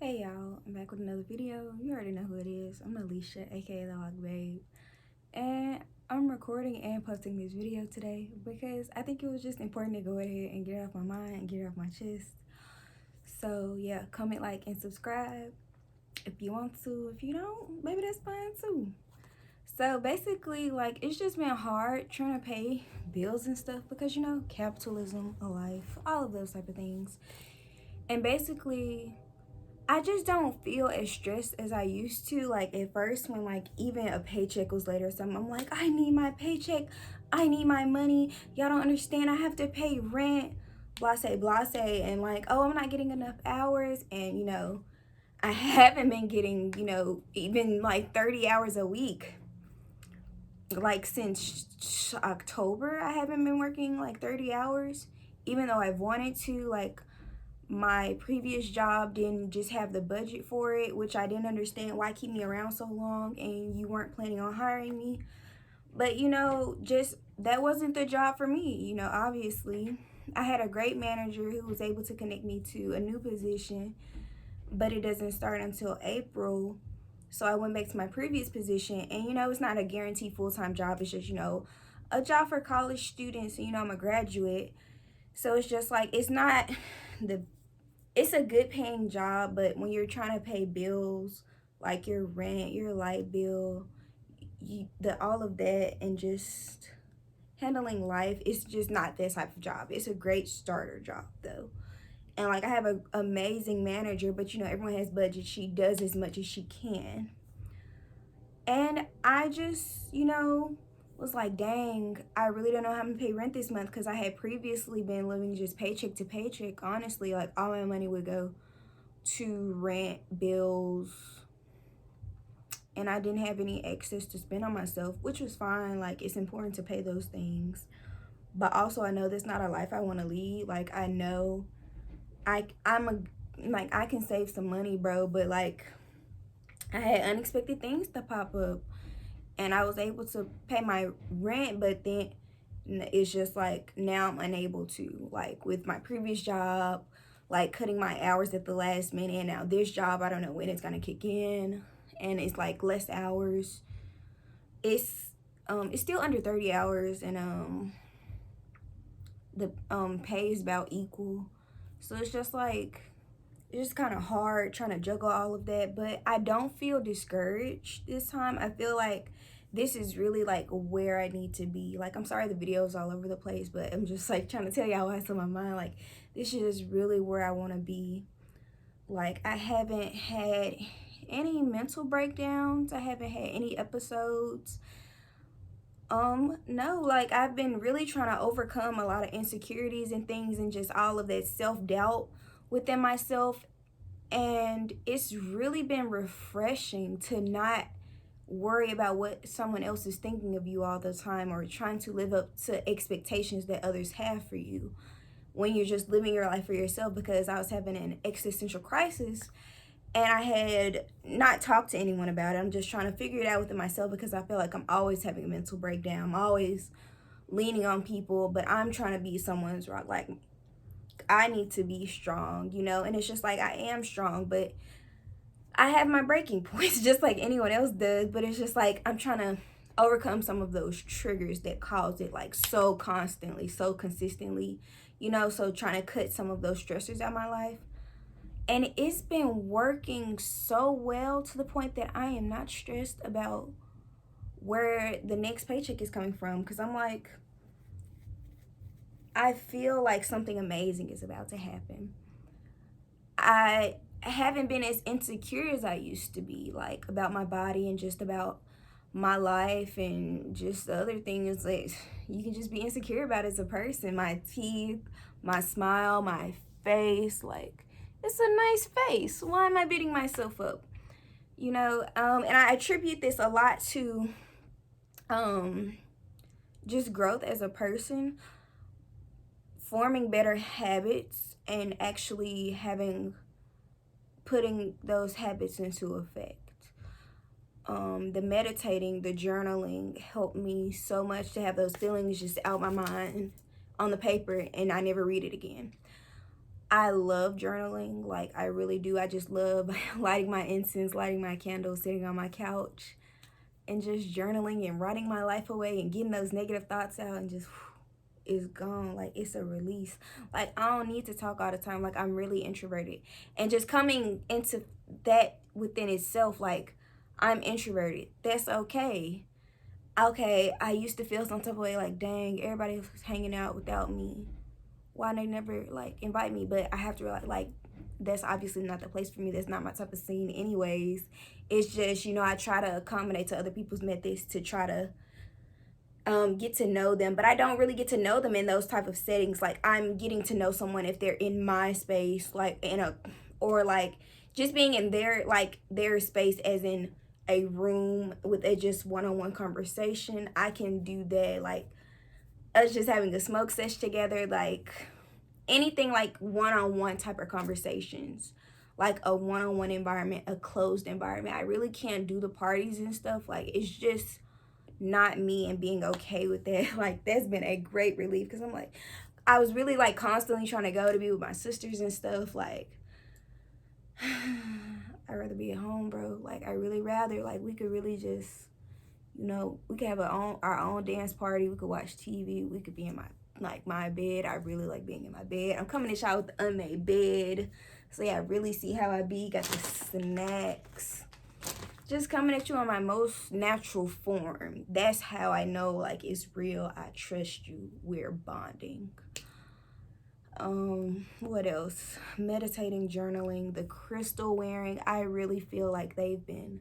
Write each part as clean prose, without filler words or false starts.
Hey y'all, I'm back with another video. You already know who it is. I'm Alicia, aka the Hog Babe. And I'm recording and posting this video today because I think it was just important to go ahead and get it off my mind and get it off my chest. So yeah, comment, like, and subscribe if you want to. If you don't, maybe that's fine too. So basically, like, it's just been hard trying to pay bills and stuff because, you know, capitalism, a life, all of those type of things. And basically, I just don't feel as stressed as I used to. Like at first when like even a paycheck was late or something, I'm like, I need my paycheck. I need my money. Y'all don't understand. I have to pay rent. Blase, blase. And like, oh, I'm not getting enough hours. And, you know, I haven't been getting, you know, even like 30 hours a week. Like since October, I haven't been working like 30 hours. Even though I've wanted to, like, my previous job didn't just have the budget for it, which I didn't understand why keep me around so long and you weren't planning on hiring me. But, you know, just that wasn't the job for me. You know, obviously I had a great manager who was able to connect me to a new position, but it doesn't start until April. So I went back to my previous position, and, you know, it's not a guaranteed full-time job. It's just, you know, a job for college students. And, you know, I'm a graduate, so it's just like, the it's a good paying job, but when you're trying to pay bills like your rent, your light bill, all of that, and just handling life, it's just not that type of job. It's a great starter job though. And like, I have an amazing manager, but, you know, everyone has budget. She does as much as she can. And I just, you know, was like, dang, I really don't know how I'm gonna pay rent this month, because I had previously been living just paycheck to paycheck. Honestly, like, all my money would go to rent, bills, and I didn't have any excess to spend on myself, which was fine. Like, it's important to pay those things, but also I know that's not a life I want to lead. Like, I know I can save some money, bro, but like, I had unexpected things to pop up, and I was able to pay my rent, but then it's just like, now I'm unable to, like, with my previous job, like cutting my hours at the last minute. And now this job, I don't know when it's gonna kick in, and it's like less hours. It's still under 30 hours, and the pay is about equal. So it's just like, it's just kind of hard trying to juggle all of that. But I don't feel discouraged this time. I feel like this is really like where I need to be. Like, I'm sorry the video is all over the place, but I'm just like trying to tell y'all what's on my mind. Like, this is really where I want to be. Like, I haven't had any mental breakdowns. I haven't had any episodes. No, like, I've been really trying to overcome a lot of insecurities and things, and just all of that self-doubt within myself. And it's really been refreshing to not worry about what someone else is thinking of you all the time, or trying to live up to expectations that others have for you when you're just living your life for yourself. Because I was having an existential crisis, and I had not talked to anyone about it. I'm just trying to figure it out within myself, because I feel like I'm always having a mental breakdown. I'm always leaning on people, but I'm trying to be someone's rock. Like, I need to be strong, you know? And it's just like, I am strong, but I have my breaking points just like anyone else does. But it's just like, I'm trying to overcome some of those triggers that cause it, like, so constantly, so consistently, you know? So trying to cut some of those stressors out of my life. And it's been working so well, to the point that I am not stressed about where the next paycheck is coming from. Because I'm like, I feel like something amazing is about to happen. I haven't been as insecure as I used to be, like, about my body and just about my life, and just the other thing is, like, you can just be insecure about as a person. My teeth, my smile, my face, like, it's a nice face. Why am I beating myself up? You know, and I attribute this a lot to just growth as a person, forming better habits, and actually putting those habits into effect. The meditating, the journaling helped me so much to have those feelings just out my mind on the paper, and I never read it again. I love journaling. Like, I really do. I just love lighting my incense, lighting my candles, sitting on my couch, and just journaling and writing my life away and getting those negative thoughts out and just is gone. Like, it's a release. Like, I don't need to talk all the time. Like, I'm really introverted. And just coming into that within itself, like, I'm introverted. That's okay. Okay, I used to feel some type of way, like, dang, everybody was hanging out without me. Why they never, like, invite me? But I have to realize, like, that's obviously not the place for me. That's not my type of scene anyways. It's just, you know, I try to accommodate to other people's methods to try to get to know them, but I don't really get to know them in those type of settings. Like, I'm getting to know someone if they're in my space, like in a, or like just being in their, like their space, as in a room with a just one-on-one conversation. I can do that. Like, us just having a smoke sesh together, like anything, like one-on-one type of conversations, like a one-on-one environment, a closed environment. I really can't do the parties and stuff. Like, it's just not me, and being okay with that. Like, that's been a great relief, because I'm like, I was really like constantly trying to go to be with my sisters and stuff. Like, I'd rather be at home, bro. Like, I really rather, like, we could really just, you know, we could have our own dance party. We could watch TV. We could be in my bed. I really like being in my bed. I'm coming to y'all with the unmade bed, so yeah, I really see how I be. Got the snacks. Just coming at you on my most natural form. That's how I know, like, it's real. I trust you. We're bonding. What else? Meditating, journaling, the crystal wearing. I really feel like they've been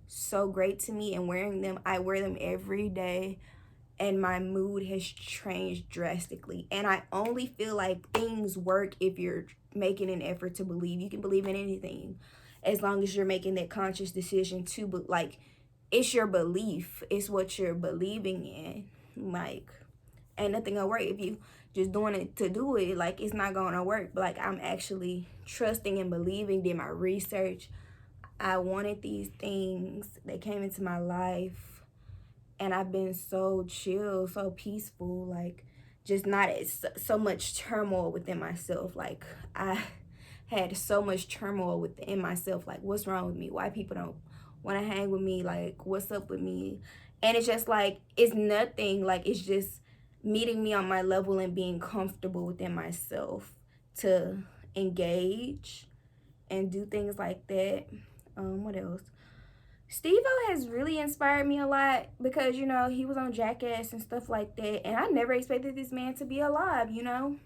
so great to me, and wearing them, I wear them every day, and my mood has changed drastically. And I only feel like things work if you're making an effort to believe. You can believe in anything as long as you're making that conscious decision to, but like, it's your belief, it's what you're believing in. Like, ain't nothing gonna work if you just doing it to do it. Like, it's not gonna work. But like, I'm actually trusting and believing, did my research. I wanted these things, they came into my life, and I've been so chill, so peaceful. Like, just not so much turmoil within myself. Like, I had so much turmoil within myself. Like, what's wrong with me? Why people don't want to hang with me? Like, what's up with me? And it's just like, it's nothing. Like, it's just meeting me on my level and being comfortable within myself to engage and do things like that. What else? Steve-O has really inspired me a lot, because, you know, he was on Jackass and stuff like that, and I never expected this man to be alive, you know?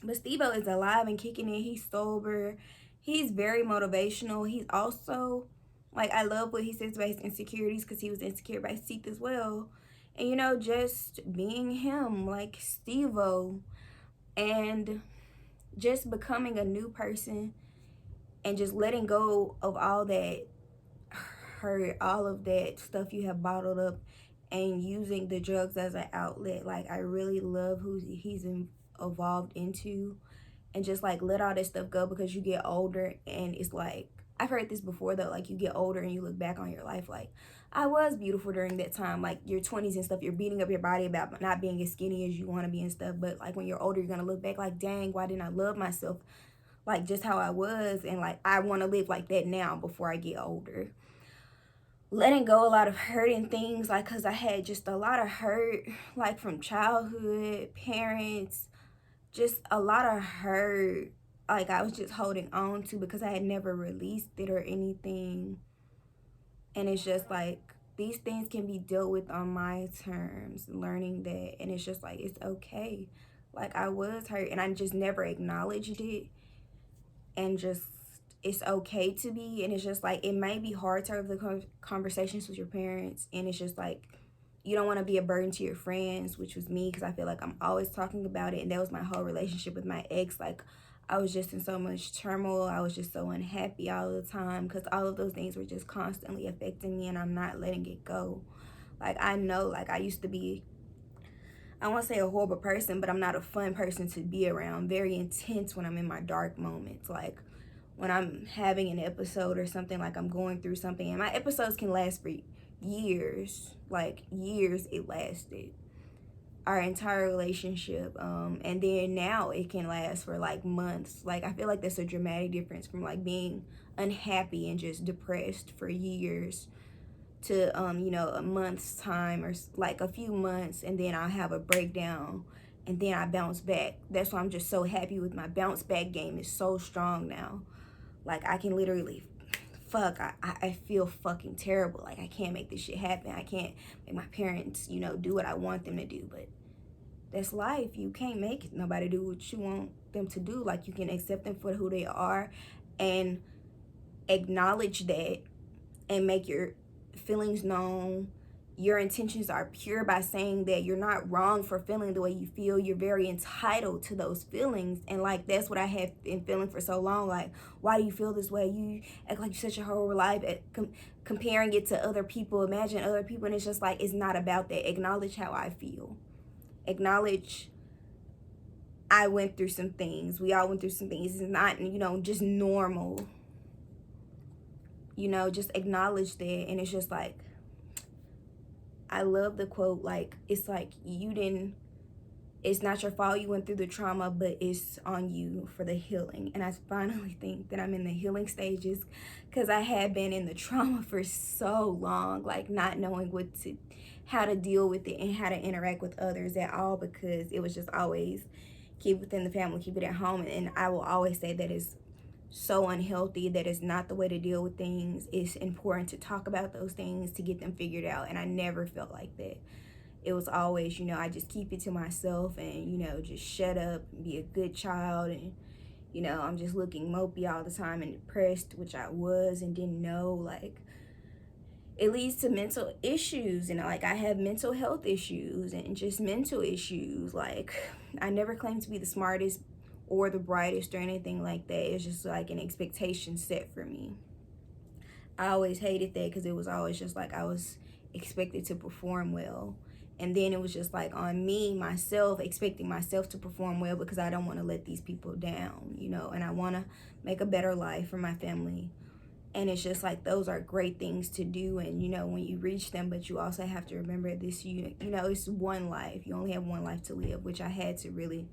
But Steve-O is alive and kicking it. He's sober. He's very motivational. He's also, like, I love what he says about his insecurities, because he was insecure by Seek as well. And, you know, just being him, like Steve-O, and just becoming a new person, and just letting go of all that hurt, all of that stuff you have bottled up, and using the drugs as an outlet. Like, I really love who he's evolved into, and just like let all this stuff go, because you get older, and it's like, I've heard this before though, like, you get older and you look back on your life like, I was beautiful during that time, like your 20s and stuff. You're beating up your body about not being as skinny as you want to be and stuff, but like, when you're older, you're gonna look back like, dang, why didn't I love myself like just how I was? And like, I want to live like that now before I get older. Letting go a lot of hurting things, like, because I had just a lot of hurt, like from childhood, parents, just a lot of hurt, like I was just holding on to, because I had never released it or anything. And it's just like, these things can be dealt with on my terms, learning that. And it's just like, it's okay. Like, I was hurt and I just never acknowledged it, and just, it's okay to be. And it's just like, it may be hard to have the conversations with your parents, and it's just like, you don't want to be a burden to your friends, which was me, because I feel like I'm always talking about it. And that was my whole relationship with my ex. Like, I was just in so much turmoil. I was just so unhappy all the time, because all of those things were just constantly affecting me, and I'm not letting it go. Like, I know, like, I used to be, I won't say a horrible person, but I'm not a fun person to be around. Very intense when I'm in my dark moments. Like, when I'm having an episode or something, like I'm going through something, and my episodes can last for years, like years it lasted. our entire relationship. And then now it can last for like months. Like, I feel like that's a dramatic difference from like being unhappy and just depressed for years to you know, a month's time, or like a few months, and then I'll have a breakdown and then I bounce back. That's why I'm just so happy with my bounce back game. Is so strong now. Like, I can literally I feel fucking terrible. Like, I can't make this shit happen. I can't make my parents, you know, do what I want them to do. But that's life. You can't make nobody do what you want them to do. Like, you can accept them for who they are and acknowledge that and make your feelings known. Your intentions are pure by saying that you're not wrong for feeling the way you feel. You're very entitled to those feelings. And like, that's what I have been feeling for so long. Like, why do you feel this way? You act like you're such a whole life at comparing it to other people. Imagine other people. And it's just like, it's not about that. Acknowledge how I feel. Acknowledge I went through some things. We all went through some things. It's not, you know, just normal. You know, just acknowledge that. And it's just like, I love the quote, like, it's like, it's not your fault you went through the trauma, but it's on you for the healing. And I finally think that I'm in the healing stages, because I had been in the trauma for so long, like not knowing how to deal with it and how to interact with others at all, because it was just always keep it within the family, keep it at home. And I will always say that is so unhealthy. That is not the way to deal with things. It's important to talk about those things to get them figured out. And I never felt like that. It was always, you know, I just keep it to myself and, you know, just shut up and be a good child. And, you know, I'm just looking mopey all the time and depressed, which I was and didn't know. Like, it leads to mental issues. And like, I have mental health issues and just mental issues. Like, I never claimed to be the smartest or the brightest or anything like that. It's just like an expectation set for me. I always hated that, because it was always just like I was expected to perform well. And then it was just like on me, myself, expecting myself to perform well, because I don't want to let these people down, you know, and I want to make a better life for my family. And it's just like, those are great things to do. And, you know, when you reach them, but you also have to remember this, you know, it's one life. You only have one life to live, which I had to really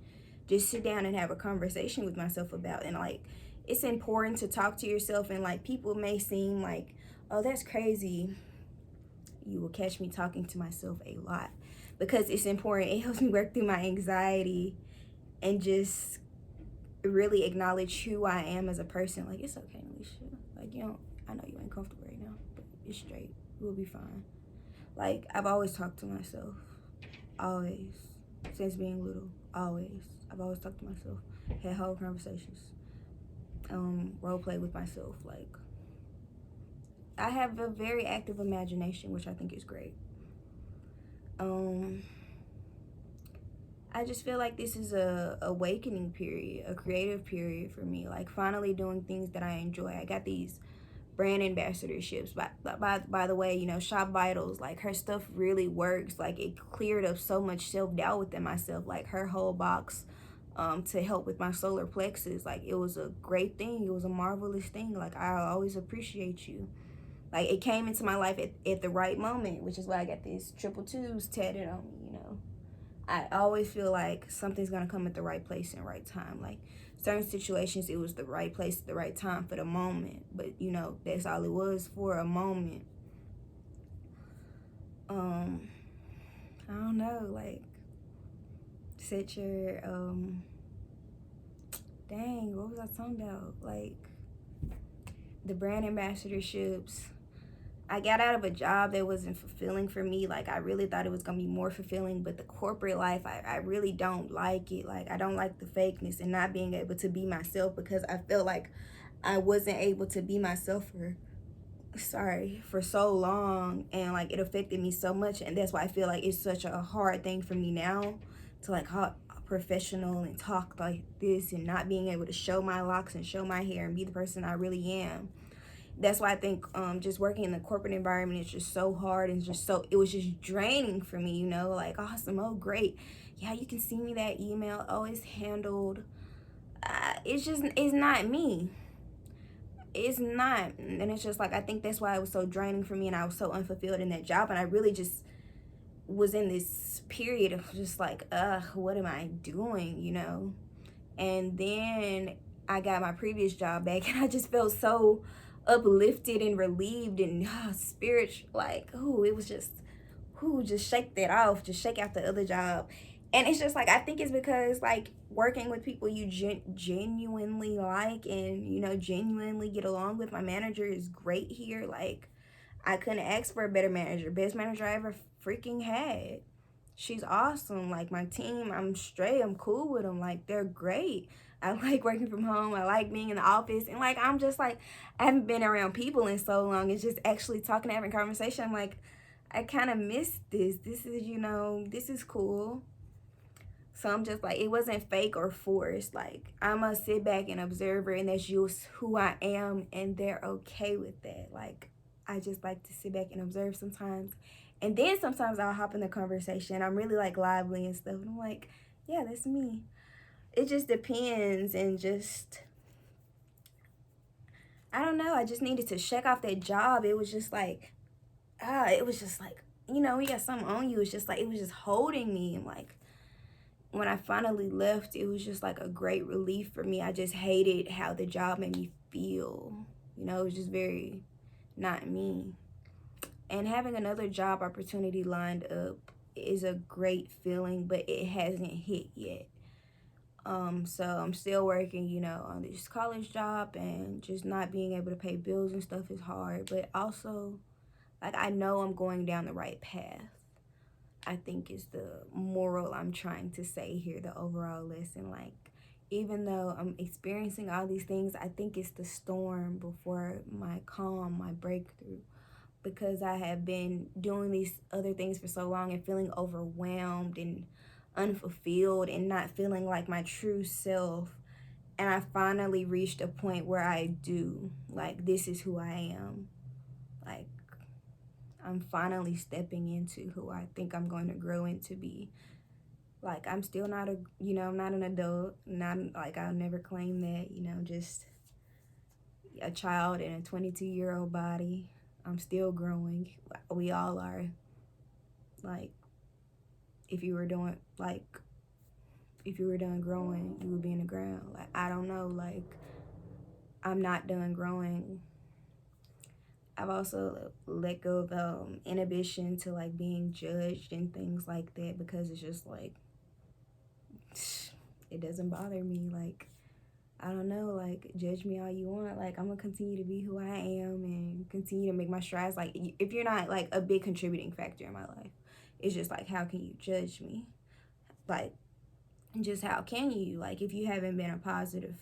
just sit down and have a conversation with myself about. And like, it's important to talk to yourself. And like, people may seem like, oh, that's crazy. You will catch me talking to myself a lot, because it's important. It helps me work through my anxiety and just really acknowledge who I am as a person. Like, it's okay, Alicia. Like, you don't, I know you ain't comfortable right now, but it's straight. We'll be fine. Like, I've always talked to myself. Always. Since being little. Always. I've always talked to myself. Had whole conversations. Role play with myself. Like, I have a very active imagination, which I think is great. I just feel like this is a awakening period, a creative period for me. Like, finally doing things that I enjoy. I got these brand ambassadorships. By the way, you know, Shop Vitals, like, her stuff really works. Like, it cleared up so much self-doubt within myself. Like, her whole box to help with my solar plexus. Like, it was a great thing. It was a marvelous thing. Like, I always appreciate you. Like, it came into my life at the right moment, which is why I got these triple twos tatted on me, you know. I always feel like something's going to come at the right place and right time. Like, certain situations, it was the right place at the right time for the moment. But, you know, that's all it was, for a moment. I don't know, like, set your, dang, what was I talking about? Like, the brand ambassadorships. I got out of a job that wasn't fulfilling for me. Like, I really thought it was going to be more fulfilling, but the corporate life, I really don't like it. Like, I don't like the fakeness and not being able to be myself, because I feel like I wasn't able to be myself for so long, and like, it affected me so much. And that's why I feel like it's such a hard thing for me now to like professional and talk like this, and not being able to show my locks and show my hair and be the person I really am. That's why I think just working in the corporate environment is just so hard, and it was just draining for me, you know. Like, awesome, oh great, yeah, you can see me that email, oh, it's handled. It's not me. It's not. And it's just like, I think that's why it was so draining for me, and I was so unfulfilled in that job. And I really just was in this period of just like, what am I doing, you know? And then I got my previous job back, and I just felt so uplifted and relieved and spiritual, like, it was just, just shake that off, just shake out the other job. And it's just like, I think it's because like working with people you genuinely like and, you know, genuinely get along with. My manager is great here. Like, I couldn't ask for a better manager. Best manager I ever freaking had. She's awesome. Like, my team, I'm straight. I'm cool with them. Like, they're great. I like working from home. I like being in the office. And, like, I'm just, like, I haven't been around people in so long. It's just actually talking, having conversation. I'm like, I kind of miss this. This is, you know, this is cool. So I'm just like, it wasn't fake or forced. Like, I'm a sit back and observer, and that's just who I am, and they're okay with that. Like, I just like to sit back and observe sometimes. And then sometimes I'll hop in the conversation. I'm really like lively and stuff. And I'm like, yeah, that's me. It just depends. And just, I don't know. I just needed to check off that job. It was just like, you know, you got something on you. It's just like, it was just holding me. And like, when I finally left, it was just like a great relief for me. I just hated how the job made me feel. You know, it was just very not me. And having another job opportunity lined up is a great feeling, but it hasn't hit yet. So I'm still working, you know, on this college job, and just not being able to pay bills and stuff is hard. But also, like, I know I'm going down the right path, I think is the moral I'm trying to say here, the overall lesson. Like, even though I'm experiencing all these things, I think it's the storm before my calm, my breakthrough. Because I have been doing these other things for so long and feeling overwhelmed and unfulfilled and not feeling like my true self. And I finally reached a point where I do. Like, this is who I am. Like, I'm finally stepping into who I think I'm going to grow into be. Like, I'm still not I'm not an adult. Not, like, I'll never claim that, you know, just a child in a 22-year-old body. I'm still growing. We all are. Like, if you were done growing, you would be in the ground. Like, I don't know. Like, I'm not done growing. I've also let go of inhibition to like being judged and things like that, because it's just like, it doesn't bother me. Like, I don't know, like, judge me all you want. Like, I'm gonna continue to be who I am and continue to make my strides. Like, if you're not like a big contributing factor in my life, it's just like, how can you judge me? Like, just how can you? Like, if you haven't been a positive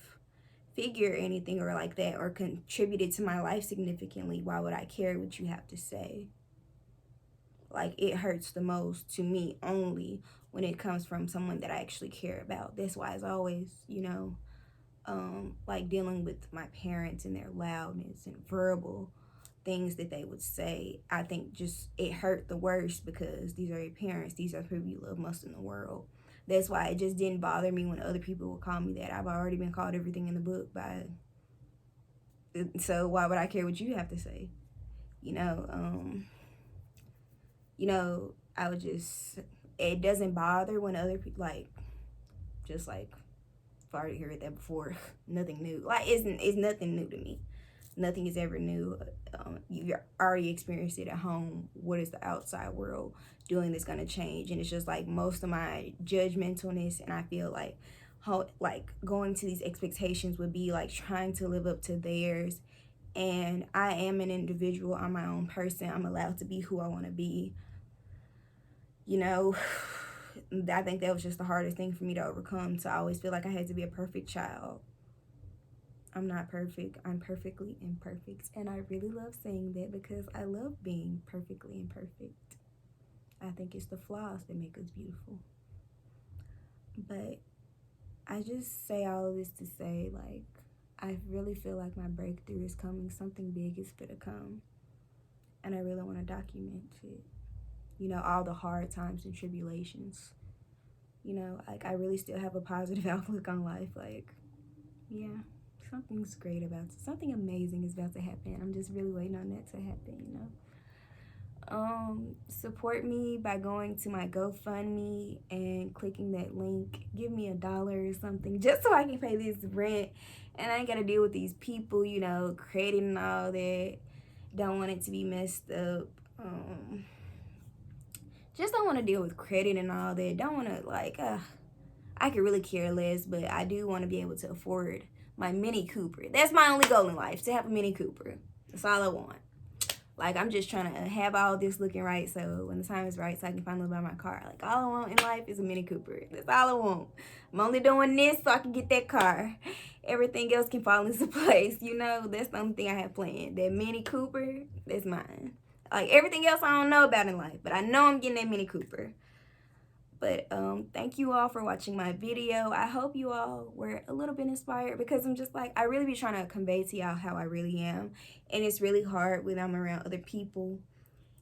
figure or anything or like that, or contributed to my life significantly, why would I care what you have to say? Like, it hurts the most to me only when it comes from someone that I actually care about. That's why it's always, you know, like dealing with my parents and their loudness and verbal things that they would say. I think just it hurt the worst, because these are your parents. These are the people you love most in the world. That's why it just didn't bother me when other people would call me that. I've already been called everything in the book by, so why would I care what you have to say? You know, I would just, it doesn't bother when other people, like, just like, I've already heard that before. Nothing new. Like, it's nothing new to me. Nothing is ever new. You already experienced it at home. What is the outside world doing that's going to change? And it's just like most of my judgmentalness, and I feel like going to these expectations would be like trying to live up to theirs. And I am an individual. I'm my own person. I'm allowed to be who I want to be. You know, I think that was just the hardest thing for me to overcome. So I always feel like I had to be a perfect child. I'm not perfect. I'm perfectly imperfect. And I really love saying that, because I love being perfectly imperfect. I think it's the flaws that make us beautiful. But I just say all of this to say, like, I really feel like my breakthrough is coming. Something big is going to come. And I really want to document it. You know, all the hard times and tribulations. You know, like, I really still have a positive outlook on life. Like, yeah, something's great about it. Something amazing is about to happen. I'm just really waiting on that to happen, you know. Support me by going to my GoFundMe and clicking that link. Give me $1 or something just so I can pay this rent and I ain't gotta deal with these people, you know, creating and all that. Don't want it to be messed up. Just don't want to deal with credit and all that. Don't want to, like, I could really care less, but I do want to be able to afford my Mini Cooper. That's my only goal in life, to have a Mini Cooper. That's all I want. Like, I'm just trying to have all this looking right so when the time is right so I can finally buy my car. Like, all I want in life is a Mini Cooper. That's all I want. I'm only doing this so I can get that car. Everything else can fall into place, you know? That's the only thing I have planned. That Mini Cooper, that's mine. Like, everything else I don't know about in life, but I know I'm getting that Mini Cooper. But thank you all for watching my video. I hope you all were a little bit inspired because I'm just like, I really be trying to convey to y'all how I really am. And it's really hard when I'm around other people.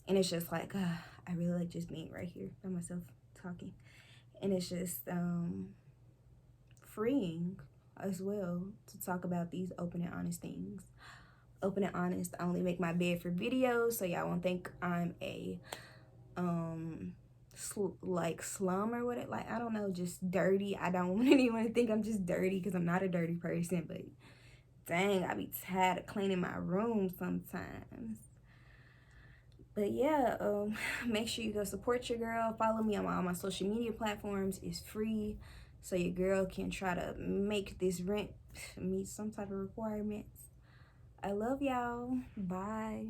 And it's just like, I really like just being right here by myself talking. And it's just freeing as well to talk about these open and honest things. Open and honest, I only make my bed for videos, so y'all won't think I'm a like slum or what, like, I don't know, just dirty. I don't want anyone to think I'm just dirty because I'm not a dirty person, but dang, I be tired of cleaning my room sometimes. But yeah, make sure you go support your girl. Follow me on all my social media platforms. It's free, so your girl can try to make this rent meet some type of requirements. I love y'all. Bye.